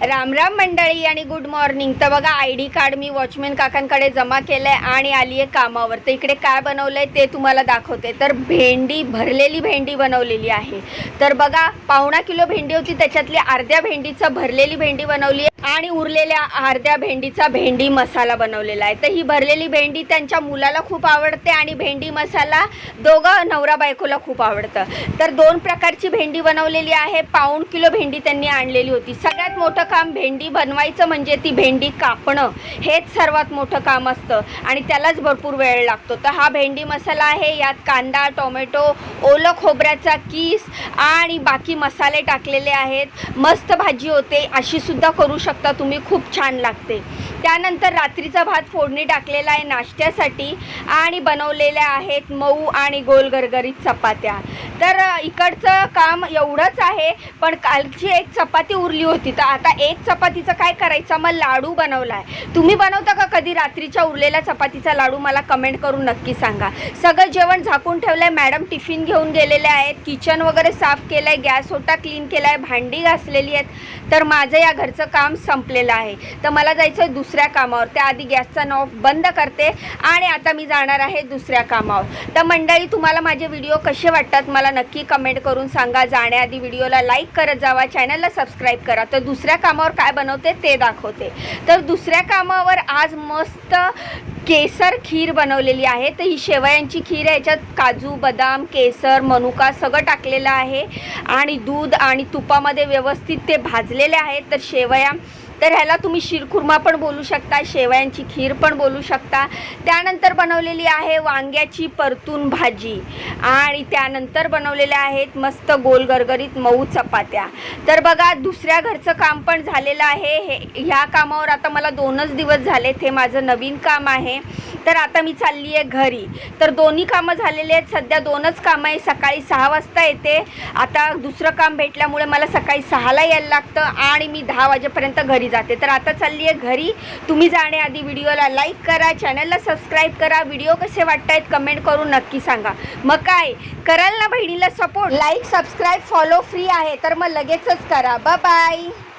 राम राम मंडळी आणि good morning. तर बघा ID कार्ड मी वॉचमॅन काकांकडे जमा केलंय आणि आली आहे कामावर। तर इकडे काय बनवलंय ते तुम्हाला दाखवते। तर भेंडी, भरलेली भेंडी बनवलेली आहे। तर बघा 1.25 किलो भेंडी होती, त्याच्यातली अर्ध्या भेंडीचं भरलेली भेंडी बनवली आणि उरलेल्या अर्ध्या भेंडीचा भेंडी मसाला बनवलेला आहे। तर ही भरलेली भेंडी त्यांच्या मुलाला खूप आवडते आणि भेंडी मसाला दोघं नवरा बायकोला खूप आवडतं। तर 2 प्रकारची भेंडी बनवलेली आहे। 1.25 किलो भेंडी त्यांनी आणलेली होती। सगळ्यात मोठं काम भेंडी बनवायचं म्हणजे ती भेंडी कापणं हेच सर्वात मोठं काम असतं आणि त्यालाच भरपूर वेळ लागतो। तर हा भेंडी मसाला आहे। यात कांदा, टोमॅटो, ओलं खोबऱ्याचा कीस आणि बाकी मसाले टाकलेले आहेत। मस्त भाजी होते, अशी सुद्धा करू शकता तुम्ही, खूप छान लागते। त्यानंतर रात्रीचा भात फोडणी टाकलेला आहे नाश्त्यासाठी आणि बनवलेल्या आहेत मऊ आणि गोल गरगरीत चपात्या। तर इकडचं काम एवढंच आहे, पण कालची एक चपाती उरली होती। तर आता एक चपातीचं काय करायचं, मग लाडू बनवला आहे। तुम्ही बनवता का कधी रात्रीच्या उरलेल्या चपातीचा लाडू? मला कमेंट करून नक्की सांगा। सगळं जेवण झाकून ठेवलं आहे। मॅडम टिफिन घेऊन गेलेले आहेत। किचन वगैरे साफ केलं आहे, गॅस ओटा क्लीन केला आहे, भांडी घासलेली आहेत। तर माझं या घरचं काम संपलेलं आहे। तर मला जायचं आहे दुसऱ्या कामावर। त्याआधी गॅसचा नॉब बंद करते आणि आता मी जाणार आहे दुसऱ्या कामावर। तर मंडळी, तुम्हाला माझे व्हिडिओ कसे वाटतात मला नक्की कमेंट करून सांगा। जाण्याआधी व्हिडिओला लाईक करत जावा, चॅनलला सबस्क्राईब करा। तर दुसऱ्या कामावर काय बनवते ते दाखवते। तर दुसऱ्या कामावर आज मस्त केसर खीर बनवलेली आहे। तर ही शेवयांची खीर आहे। याच्यात काजू, बदाम, केसर, मनुका सगळं टाकलेलं आहे आणि दूध आणि तुपामध्ये व्यवस्थित ते भाजलेले आहेत। तर शेवया, तर ह्याला तुम्ही शिरखुर्मा पण बोलू शकता, शेवयांची खीर पण बोलू शकता। त्यानंतर बनवलेली आहे वांग्याची परतून भाजी आणि त्यानंतर बनवलेल्या आहेत मस्त गोल गरगरीत मऊ चपात्या। तर बघा, दुसऱ्या घरचं काम पण झालेलं आहे। ह्या कामावर आता मला 2च दिवस झालेत, हे माझं नवीन काम आहे। तर आता मी चालली आहे घरी। तर दोन्ही कामं झालेली आहेत, सध्या 2च कामं आहे। सकाळी 6 वाजता येते, आता दुसरं काम भेटल्यामुळे मला सकाळी 6ला यायला लागतं आणि मी 10 वाजेपर्यंत घरी जाते। तर आता चालली आहे घरी। तुम्ही जाण्याआधी व्हिडिओला लाईक करा, चॅनलला सबस्क्राईब करा। व्हिडिओ कसे वाटतायत कमेंट करून नक्की सांगा। मग काय कराल ना बहिणीला support? Like, subscribe, follow free आहे, तर मग लगेचच करा। Bye bye.